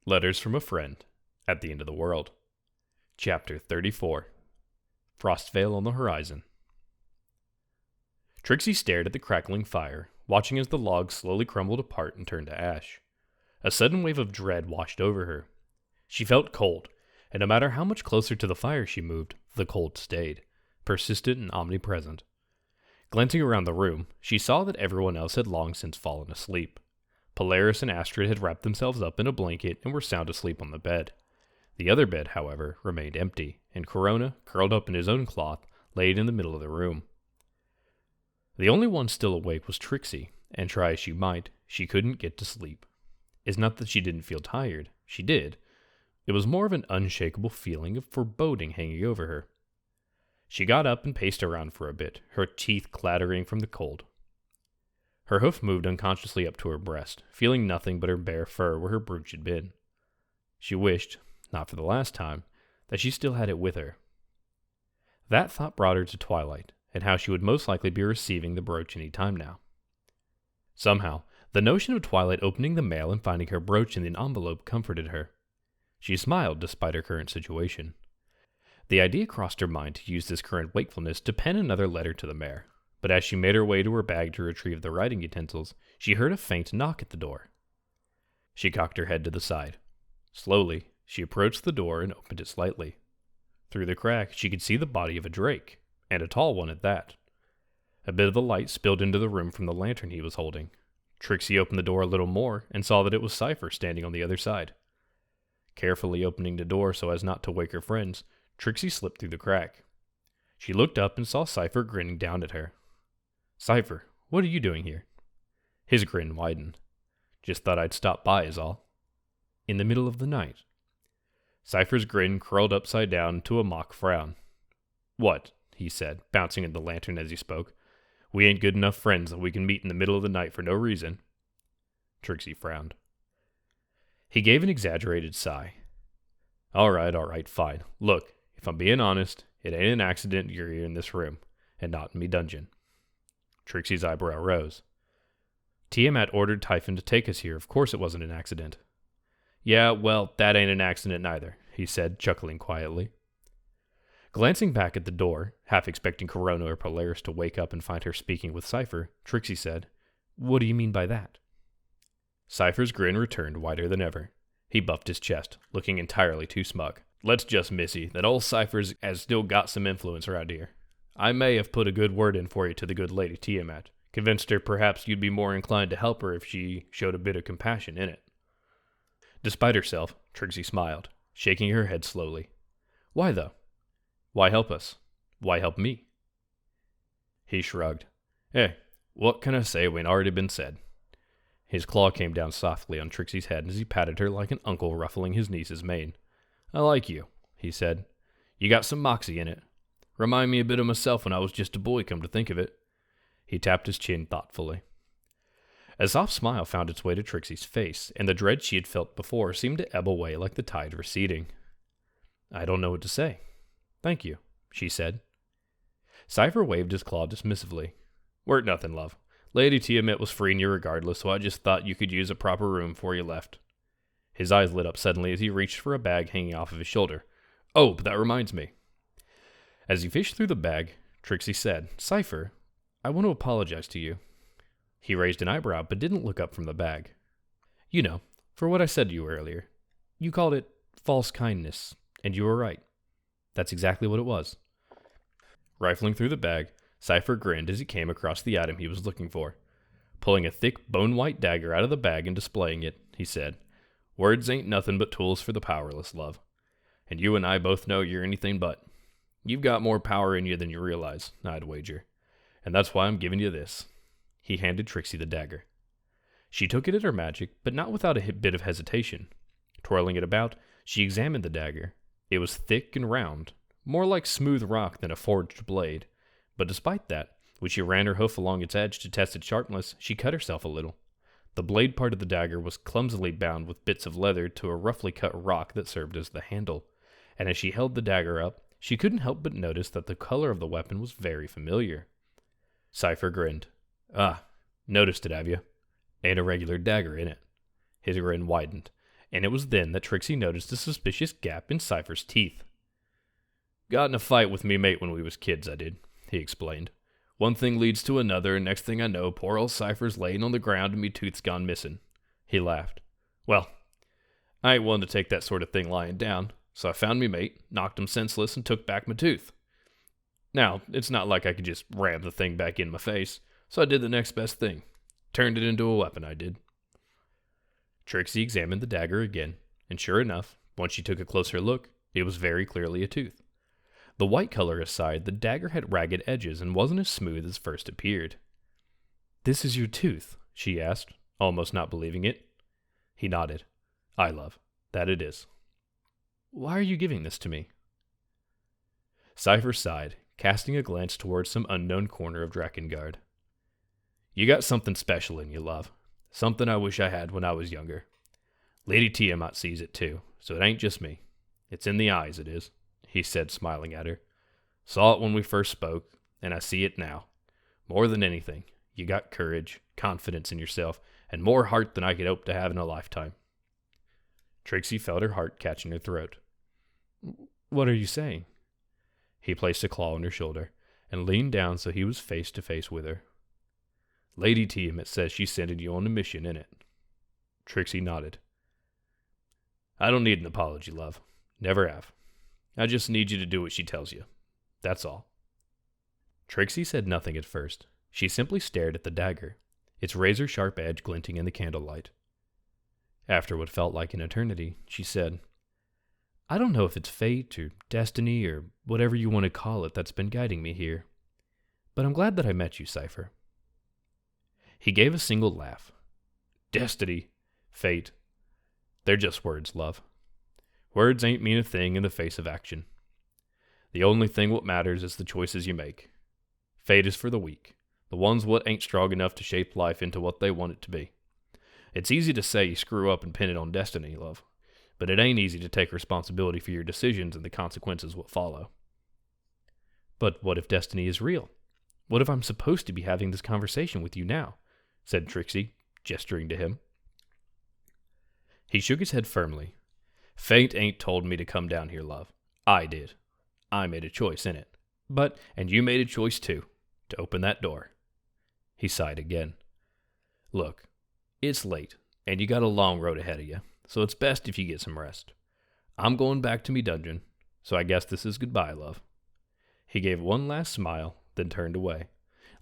Letters from a Friend at the End of the World. Chapter 34. Frostvale on the Horizon. Trixie stared at the crackling fire, watching as the logs slowly crumbled apart and turned to ash. A sudden wave of dread washed over her. She felt cold, and no matter how much closer to the fire she moved, the cold stayed, persistent and omnipresent. Glancing around the room, she saw that everyone else had long since fallen asleep. Polaris and Astrid had wrapped themselves up in a blanket and were sound asleep on the bed. The other bed, however, remained empty, and Corona, curled up in his own cloth, laid in the middle of the room. The only one still awake was Trixie, and try as she might, she couldn't get to sleep. It's not that she didn't feel tired. She did. It was more of an unshakable feeling of foreboding hanging over her. She got up and paced around for a bit, her teeth clattering from the cold. Her hoof moved unconsciously up to her breast, feeling nothing but her bare fur where her brooch had been. She wished, not for the last time, that she still had it with her. That thought brought her to Twilight, and how she would most likely be receiving the brooch any time now. Somehow, the notion of Twilight opening the mail and finding her brooch in an envelope comforted her. She smiled despite her current situation. The idea crossed her mind to use this current wakefulness to pen another letter to the mayor. But as she made her way to her bag to retrieve the writing utensils, she heard a faint knock at the door. She cocked her head to the side. Slowly, she approached the door and opened it slightly. Through the crack, she could see the body of a drake, and a tall one at that. A bit of the light spilled into the room from the lantern he was holding. Trixie opened the door a little more and saw that it was Ch34 standing on the other side. Carefully opening the door so as not to wake her friends, Trixie slipped through the crack. She looked up and saw Ch34 grinning down at her. "Ch34, what are you doing here?" His grin widened. "Just thought I'd stop by is all." "In the middle of the night?" Ch34's grin curled upside down to a mock frown. "What?" he said, bouncing at the lantern as he spoke. "We ain't good enough friends that we can meet in the middle of the night for no reason." Trixie frowned. He gave an exaggerated sigh. All right, fine. Look, if I'm being honest, it ain't an accident you're here in this room, and not in me dungeon." Trixie's eyebrow rose. "Tiamat ordered Typhon to take us here. Of course it wasn't an accident." "Yeah, well, that ain't an accident neither," he said, chuckling quietly. Glancing back at the door, half expecting Corona or Polaris to wake up and find her speaking with Ch34, Trixie said, "What do you mean by that?" Ch34's grin returned wider than ever. He buffed his chest, looking entirely too smug. "Let's just, missy, that old Ch34's has still got some influence around here. I may have put a good word in for you to the good lady Tiamat. Convinced her perhaps you'd be more inclined to help her if she showed a bit of compassion in it." Despite herself, Trixie smiled, shaking her head slowly. "Why, though? Why help us? Why help me?" He shrugged. What can I say when already been said?" His claw came down softly on Trixie's head as he patted her like an uncle ruffling his niece's mane. "I like you," he said. "You got some moxie in it. Remind me a bit of myself when I was just a boy, come to think of it." He tapped his chin thoughtfully. A soft smile found its way to Trixie's face, and the dread she had felt before seemed to ebb away like the tide receding. "I don't know what to say. Thank you," she said. Ch34 waved his claw dismissively. "Weren't nothing, love. Lady Tiamat was freeing you regardless, so I just thought you could use a proper room before you left." His eyes lit up suddenly as he reached for a bag hanging off of his shoulder. "Oh, but that reminds me." As he fished through the bag, Trixie said, "Ch34, I want to apologize to you." He raised an eyebrow but didn't look up from the bag. "You know, for what I said to you earlier. You called it false kindness, and you were right. That's exactly what it was." Rifling through the bag, Ch34 grinned as he came across the item he was looking for. Pulling a thick, bone-white dagger out of the bag and displaying it, he said, "Words ain't nothing but tools for the powerless, love. And you and I both know you're anything but. You've got more power in you than you realize, I'd wager. And that's why I'm giving you this." He handed Trixie the dagger. She took it at her magic, but not without a bit of hesitation. Twirling it about, she examined the dagger. It was thick and round, more like smooth rock than a forged blade. But despite that, when she ran her hoof along its edge to test its sharpness, she cut herself a little. The blade part of the dagger was clumsily bound with bits of leather to a roughly cut rock that served as the handle, and as she held the dagger up, she couldn't help but notice that the color of the weapon was very familiar. Ch34 grinned. "Ah, noticed it, have you? Ain't a regular dagger, in it." His grin widened. and it was then that Trixie noticed a suspicious gap in Cypher's teeth. "Got in a fight with me mate when we was kids, I did," he explained. "One thing leads to another, and next thing I know, poor old Cypher's laying on the ground and me tooth's gone missing." He laughed. "Well, I ain't one to take that sort of thing lying down, so I found me mate, knocked him senseless, and took back my tooth. Now, it's not like I could just ram the thing back in my face, so I did the next best thing. Turned it into a weapon, I did." Trixie examined the dagger again, and sure enough, once she took a closer look, it was very clearly a tooth. The white color aside, the dagger had ragged edges and wasn't as smooth as first appeared. "This is your tooth?" she asked, almost not believing it. He nodded. "Aye, love, that it is." "Why are you giving this to me?" Cypher sighed, casting a glance towards some unknown corner of Drakengard. "You got something special in you, love. Something I wish I had when I was younger. Lady Tiamat sees it too, so it ain't just me. It's in the eyes, it is," he said, smiling at her. "Saw it when we first spoke, and I see it now. More than anything, you got courage, confidence in yourself, and more heart than I could hope to have in a lifetime." Trixie felt her heart catch in her throat. "What are you saying?" He placed a claw on her shoulder and leaned down so he was face to face with her. "Lady Tiamat says she's sending you on a mission, innit?" Trixie nodded. "I don't need an apology, love. Never have. I just need you to do what she tells you. That's all." Trixie said nothing at first. She simply stared at the dagger, its razor-sharp edge glinting in the candlelight. After what felt like an eternity, she said, "I don't know if it's fate or destiny or whatever you want to call it that's been guiding me here, but I'm glad that I met you, Cypher." He gave a single laugh. "Destiny, fate, they're just words, love. Words ain't mean a thing in the face of action. The only thing what matters is the choices you make. Fate is for the weak, the ones what ain't strong enough to shape life into what they want it to be. It's easy to say you screw up and pin it on destiny, love, but it ain't easy to take responsibility for your decisions and the consequences what follow." "But what if destiny is real? What if I'm supposed to be having this conversation with you now?" said Trixie, gesturing to him. He shook his head firmly. "Fate ain't told me to come down here, love. I did. I made a choice in it. And you made a choice too, to open that door." He sighed again. "Look, it's late, and you got a long road ahead of you, so it's best if you get some rest. I'm going back to me dungeon, so I guess this is goodbye, love." He gave one last smile, then turned away,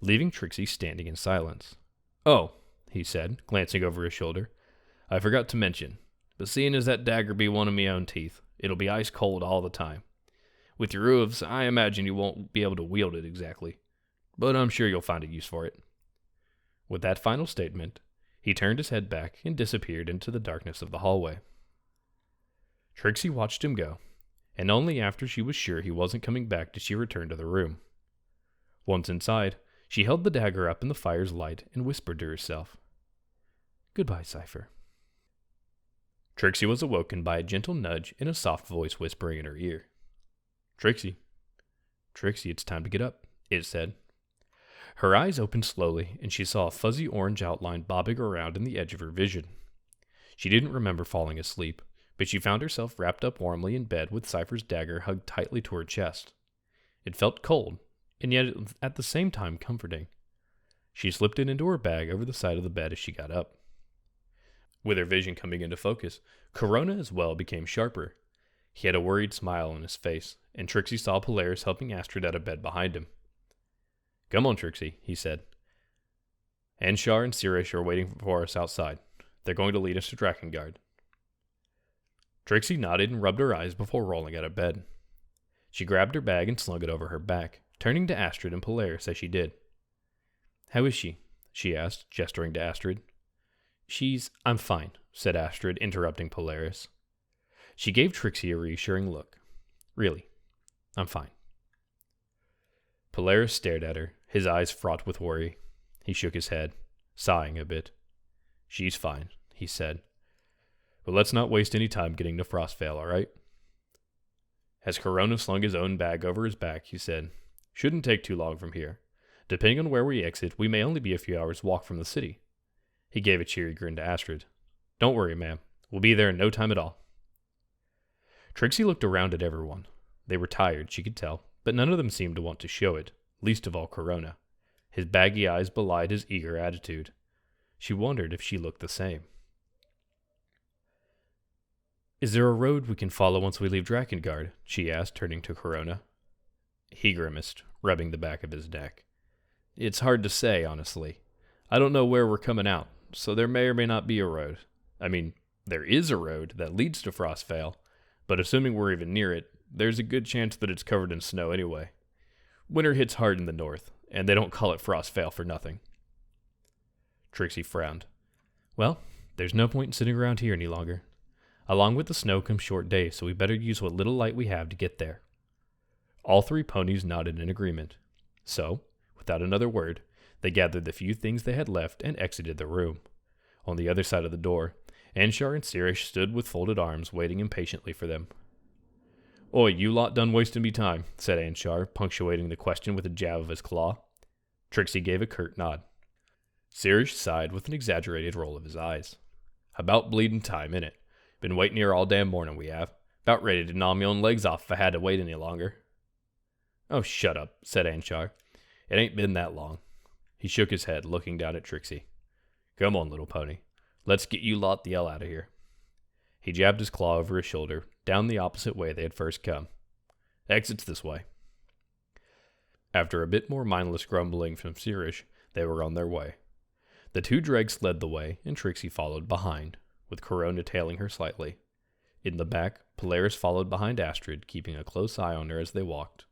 leaving Trixie standing in silence. "Oh," he said, glancing over his shoulder, "I forgot to mention, but seeing as that dagger be one of me own teeth, it'll be ice cold all the time. With your hooves, I imagine you won't be able to wield it exactly, but I'm sure you'll find a use for it." With that final statement, he turned his head back and disappeared into the darkness of the hallway. Trixie watched him go, and only after she was sure he wasn't coming back did she return to the room. Once inside, she held the dagger up in the fire's light and whispered to herself, "Goodbye, Cypher." Trixie was awoken by a gentle nudge and a soft voice whispering in her ear. Trixie, it's time to get up," it said. Her eyes opened slowly, and she saw a fuzzy orange outline bobbing around in the edge of her vision. She didn't remember falling asleep, but she found herself wrapped up warmly in bed with Cypher's dagger hugged tightly to her chest. It felt cold, and yet at the same time comforting. She slipped it into her bag over the side of the bed as she got up. With her vision coming into focus, Corona as well became sharper. He had a worried smile on his face, and Trixie saw Polaris helping Astrid out of bed behind him. "Come on, Trixie," he said. "Anshar and Sirish are waiting for us outside. They're going to lead us to Drakengard." Trixie nodded and rubbed her eyes before rolling out of bed. She grabbed her bag and slung it over her back, turning to Astrid and Polaris as she did. "How is she asked, gesturing to Astrid. I'm fine," said Astrid, interrupting Polaris. She gave Trixie a reassuring look. "Really, I'm fine." Polaris stared at her, his eyes fraught with worry. He shook his head, sighing a bit. "She's fine," he said. "But let's not waste any time getting to Frostvale, all right?" As Corona slung his own bag over his back, he said, "Shouldn't take too long from here. Depending on where we exit, we may only be a few hours' walk from the city." He gave a cheery grin to Astrid. "Don't worry, ma'am. We'll be there in no time at all. Trixie looked around at everyone. They were tired, she could tell, but none of them seemed to want to show it, least of all Corona. His baggy eyes belied his eager attitude. She wondered if she looked the same. Is there a road we can follow once we leave Drakengard? She asked, turning to Corona. He grimaced, rubbing the back of his neck. It's hard to say, honestly. I don't know where we're coming out, so there may or may not be a road. I mean, there is a road that leads to Frostvale, but assuming we're even near it, there's a good chance that it's covered in snow anyway. Winter hits hard in the north, and they don't call it Frostvale for nothing. Trixie frowned. Well, there's no point in sitting around here any longer. Along with the snow comes short days, so we better use what little light we have to get there. All three ponies nodded in agreement. So, without another word, they gathered the few things they had left and exited the room. On the other side of the door, Anshar and Sirish stood with folded arms, waiting impatiently for them. Oi, you lot done wasting me time, said Anshar, punctuating the question with a jab of his claw. Trixie gave a curt nod. Sirish sighed with an exaggerated roll of his eyes. About bleeding time, innit? Been waiting here all damn morning, we have. About ready to gnaw me own legs off if I had to wait any longer. Oh, shut up, said Anshar. It ain't been that long. He shook his head, looking down at Trixie. Come on, little pony. Let's get you lot the hell out of here. He jabbed his claw over his shoulder, down the opposite way they had first come. Exits this way. After a bit more mindless grumbling from Sirish, they were on their way. The two dregs led the way, and Trixie followed behind, with Corona tailing her slightly. In the back, Polaris followed behind Astrid, keeping a close eye on her as they walked.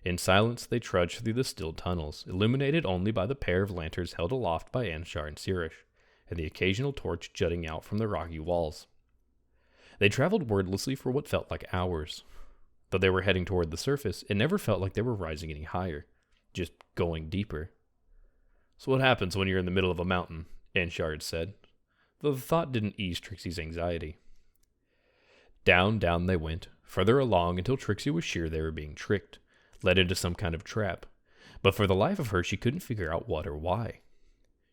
In silence, they trudged through the still tunnels, illuminated only by the pair of lanterns held aloft by Anshar and Sirish, and the occasional torch jutting out from the rocky walls. They traveled wordlessly for what felt like hours. Though they were heading toward the surface, it never felt like they were rising any higher, just going deeper. So what happens when you're in the middle of a mountain? Anshar had said, though the thought didn't ease Trixie's anxiety. Down they went, further along until Trixie was sure they were being tricked, led into some kind of trap, but for the life of her she couldn't figure out what or why.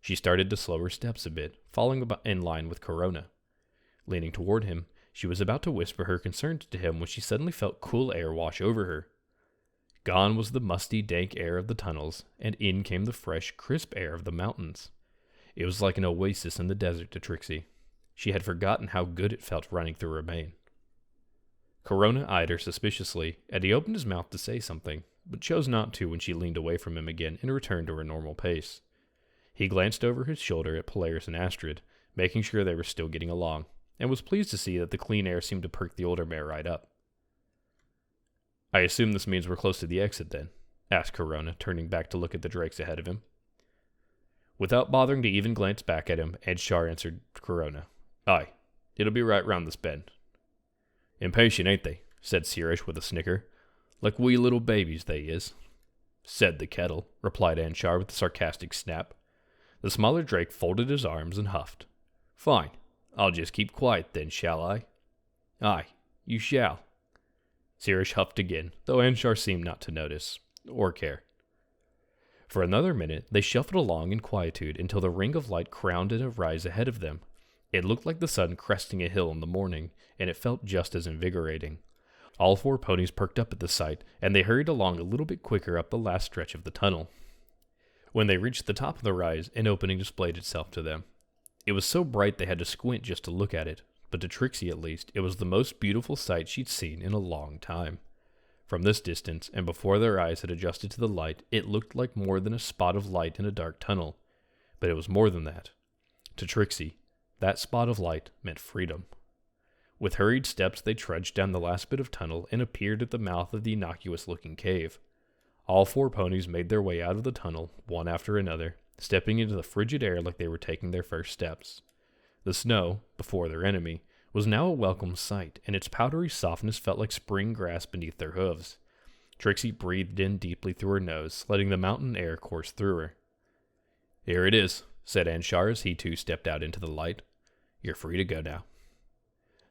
She started to slow her steps a bit, falling in line with Corona. Leaning toward him, she was about to whisper her concerns to him when she suddenly felt cool air wash over her. Gone was the musty, dank air of the tunnels, and in came the fresh, crisp air of the mountains. It was like an oasis in the desert to Trixie. She had forgotten how good it felt running through her mane. Corona eyed her suspiciously, and he opened his mouth to say something, but chose not to when she leaned away from him again and returned to her normal pace. He glanced over his shoulder at Polaris and Astrid, making sure they were still getting along, and was pleased to see that the clean air seemed to perk the older mare right up. I assume this means we're close to the exit, then? Asked Corona, turning back to look at the drakes ahead of him. Without bothering to even glance back at him, Anshar answered Corona. Aye, it'll be right round this bend. Impatient, ain't they? Said Sirish with a snicker. Like wee little babies, they is. Said the kettle, replied Anshar with a sarcastic snap. The smaller drake folded his arms and huffed. Fine, I'll just keep quiet then, shall I? Aye, you shall. Sirish huffed again, though Anshar seemed not to notice, or care. For another minute, they shuffled along in quietude until the ring of light crowned a rise ahead of them. It looked like the sun cresting a hill in the morning, and it felt just as invigorating. All four ponies perked up at the sight, and they hurried along a little bit quicker up the last stretch of the tunnel. When they reached the top of the rise, an opening displayed itself to them. It was so bright they had to squint just to look at it, but to Trixie at least, it was the most beautiful sight she'd seen in a long time. From this distance, and before their eyes had adjusted to the light, it looked like more than a spot of light in a dark tunnel. But it was more than that. To Trixie, that spot of light meant freedom. With hurried steps, they trudged down the last bit of tunnel and appeared at the mouth of the innocuous-looking cave. All four ponies made their way out of the tunnel, one after another, stepping into the frigid air like they were taking their first steps. The snow, before their enemy, was now a welcome sight, and its powdery softness felt like spring grass beneath their hooves. Trixie breathed in deeply through her nose, letting the mountain air course through her. Here it is, said Anshar as he too stepped out into the light. You're free to go now.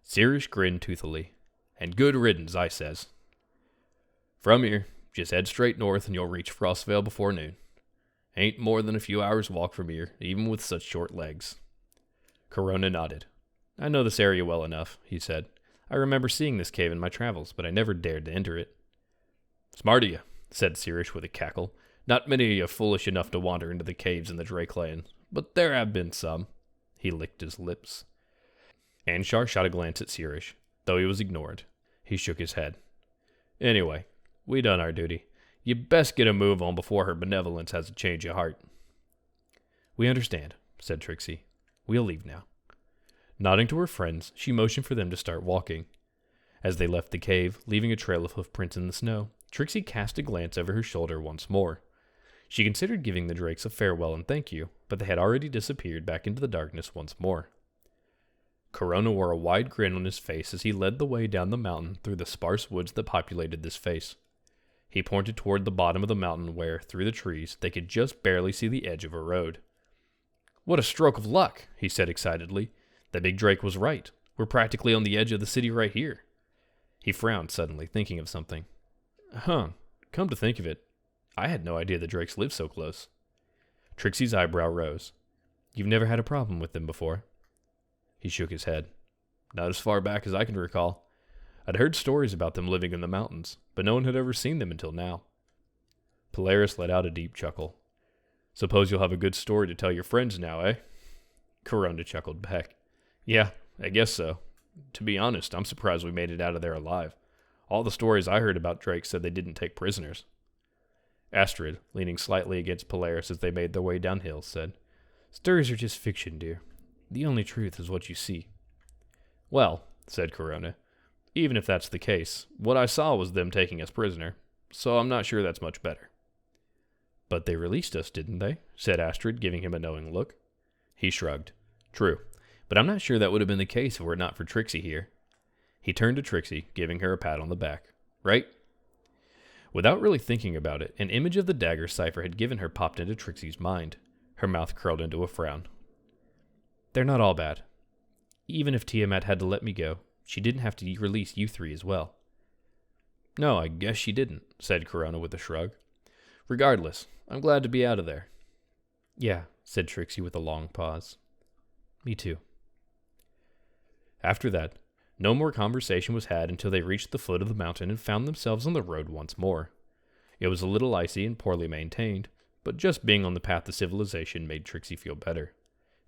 Sirish grinned toothily. And good riddance, I says. From here, just head straight north and you'll reach Frostvale before noon. Ain't more than a few hours' walk from here, even with such short legs. Corona nodded. I know this area well enough, he said. I remember seeing this cave in my travels, but I never dared to enter it. Smart of you, said Sirish with a cackle. Not many are foolish enough to wander into the caves in the Drake Land, but there have been some. He licked his lips. Anshar shot a glance at Sirish, though he was ignored. He shook his head. Anyway, we done our duty. You best get a move on before her benevolence has a change of heart. We understand, said Trixie. We'll leave now. Nodding to her friends, she motioned for them to start walking. As they left the cave, leaving a trail of hoofprints in the snow, Trixie cast a glance over her shoulder once more. She considered giving the Drakes a farewell and thank you, but they had already disappeared back into the darkness once more. Corona wore a wide grin on his face as he led the way down the mountain through the sparse woods that populated this face. He pointed toward the bottom of the mountain where, through the trees, they could just barely see the edge of a road. What a stroke of luck, he said excitedly. The big Drake was right. We're practically on the edge of the city right here. He frowned suddenly, thinking of something. Come to think of it, I had no idea the Drakes lived so close. Trixie's eyebrow rose. You've never had a problem with them before? He shook his head. Not as far back as I can recall. I'd heard stories about them living in the mountains, but no one had ever seen them until now. Polaris let out a deep chuckle. Suppose you'll have a good story to tell your friends now, eh? Corona chuckled back. Yeah, I guess so. To be honest, I'm surprised we made it out of there alive. All the stories I heard about Drake said they didn't take prisoners. Astrid, leaning slightly against Polaris as they made their way downhill, said, Stories are just fiction, dear. The only truth is what you see. Well, said Corona, even if that's the case, what I saw was them taking us prisoner, so I'm not sure that's much better. But they released us, didn't they? Said Astrid, giving him a knowing look. He shrugged. True, but I'm not sure that would have been the case were it not for Trixie here. He turned to Trixie, giving her a pat on the back. Right? Without really thinking about it, an image of the dagger Cypher had given her popped into Trixie's mind. Her mouth curled into a frown. They're not all bad. Even if Tiamat had to let me go, she didn't have to release you three as well. No, I guess she didn't, said Corona with a shrug. Regardless, I'm glad to be out of there. Yeah, said Trixie with a long pause. Me too. After that, no more conversation was had until they reached the foot of the mountain and found themselves on the road once more. It was a little icy and poorly maintained, but just being on the path to civilization made Trixie feel better.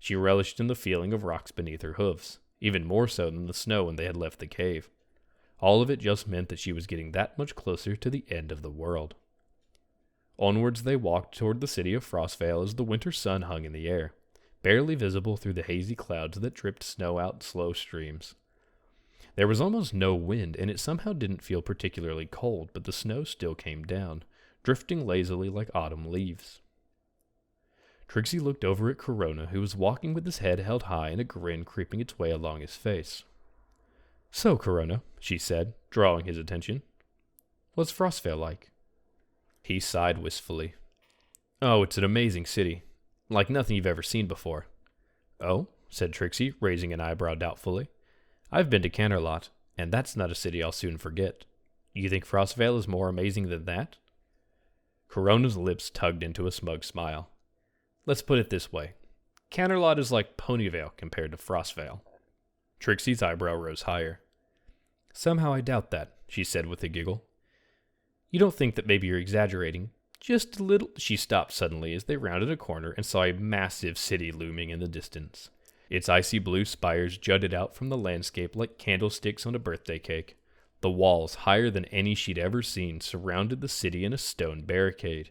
She relished in the feeling of rocks beneath her hooves, even more so than the snow when they had left the cave. All of it just meant that she was getting that much closer to the end of the world. Onwards they walked toward the city of Frostvale as the winter sun hung in the air, barely visible through the hazy clouds that dripped snow out slow streams. There was almost no wind, and it somehow didn't feel particularly cold, but the snow still came down, drifting lazily like autumn leaves. Trixie looked over at Corona, who was walking with his head held high and a grin creeping its way along his face. So, Corona, she said, drawing his attention, what's Frostvale like? He sighed wistfully. Oh, it's an amazing city. Like nothing you've ever seen before. Oh, said Trixie, raising an eyebrow doubtfully. I've been to Canterlot, and that's not a city I'll soon forget. You think Frostvale is more amazing than that? Corona's lips tugged into a smug smile. Let's put it this way. Canterlot is like Ponyvale compared to Frostvale. Trixie's eyebrow rose higher. Somehow I doubt that, she said with a giggle. You don't think that maybe you're exaggerating? Just a little. She stopped suddenly as they rounded a corner and saw a massive city looming in the distance. Its icy blue spires jutted out from the landscape like candlesticks on a birthday cake. The walls, higher than any she'd ever seen, surrounded the city in a stone barricade.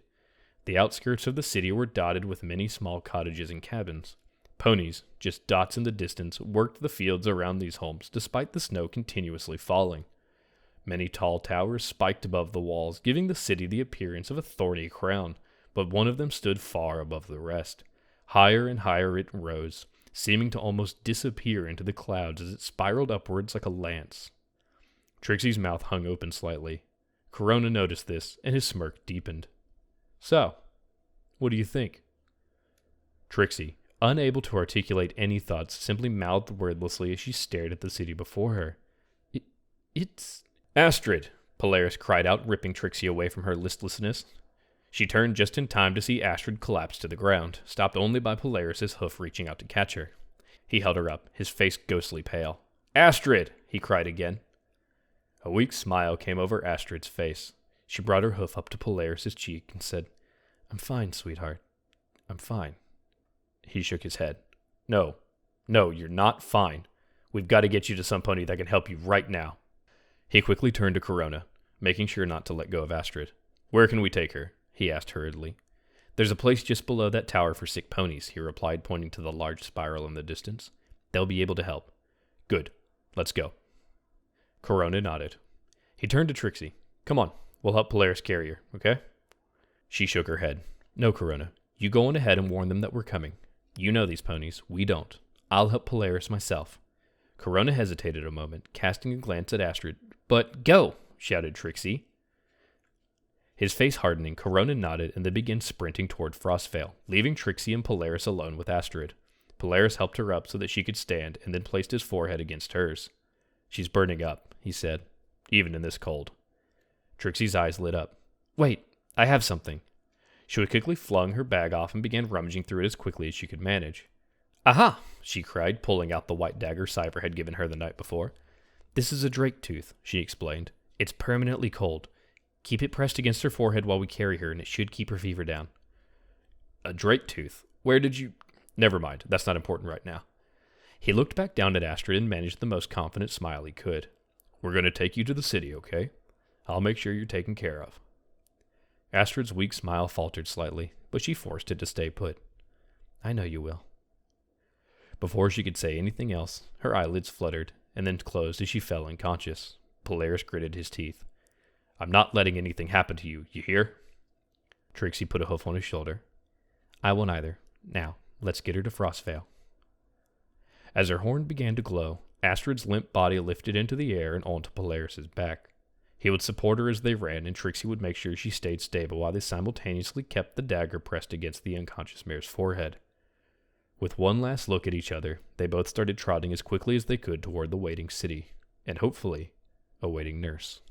The outskirts of the city were dotted with many small cottages and cabins. Ponies, just dots in the distance, worked the fields around these homes despite the snow continuously falling. Many tall towers spiked above the walls, giving the city the appearance of a thorny crown, but one of them stood far above the rest. Higher and higher it rose, seeming to almost disappear into the clouds as it spiraled upwards like a lance. Trixie's mouth hung open slightly. Corona noticed this, and his smirk deepened. So, what do you think? Trixie, unable to articulate any thoughts, simply mouthed wordlessly as she stared at the city before her. It's... Astrid! Polaris cried out, ripping Trixie away from her listlessness. She turned just in time to see Astrid collapse to the ground, stopped only by Polaris's hoof reaching out to catch her. He held her up, his face ghostly pale. "Astrid!" he cried again. A weak smile came over Astrid's face. She brought her hoof up to Polaris' cheek and said, "I'm fine, sweetheart. I'm fine." He shook his head. No, you're not fine. We've got to get you to some pony that can help you right now." He quickly turned to Corona, making sure not to let go of Astrid. "Where can we take her?" he asked hurriedly. "There's a place just below that tower for sick ponies," he replied, pointing to the large spiral in the distance. "They'll be able to help." "Good. Let's go." Corona nodded. He turned to Trixie. "Come on, we'll help Polaris carry her, okay?" She shook her head. "No, Corona. You go on ahead and warn them that we're coming. You know these ponies. We don't. I'll help Polaris myself." Corona hesitated a moment, casting a glance at Astrid. "But go!" shouted Trixie. His face hardening, Corona nodded and they began sprinting toward Frostvale, leaving Trixie and Polaris alone with Astrid. Polaris helped her up so that she could stand and then placed his forehead against hers. "She's burning up," he said, "even in this cold." Trixie's eyes lit up. "Wait, I have something." She quickly flung her bag off and began rummaging through it as quickly as she could manage. "Aha!" she cried, pulling out the white dagger Cypher had given her the night before. "This is a drake tooth," she explained. "It's permanently cold. Keep it pressed against her forehead while we carry her, and it should keep her fever down." "A drake tooth? Where did you—" "Never mind, that's not important right now." He looked back down at Astrid and managed the most confident smile he could. "We're going to take you to the city, okay? I'll make sure you're taken care of." Astrid's weak smile faltered slightly, but she forced it to stay put. "I know you will." Before she could say anything else, her eyelids fluttered and then closed as she fell unconscious. Polaris gritted his teeth. "I'm not letting anything happen to you, you hear?" Trixie put a hoof on his shoulder. "I won't either. Now, let's get her to Frostvale." As her horn began to glow, Astrid's limp body lifted into the air and onto Polaris's back. He would support her as they ran, and Trixie would make sure she stayed stable while they simultaneously kept the dagger pressed against the unconscious mare's forehead. With one last look at each other, they both started trotting as quickly as they could toward the waiting city, and hopefully, a waiting nurse.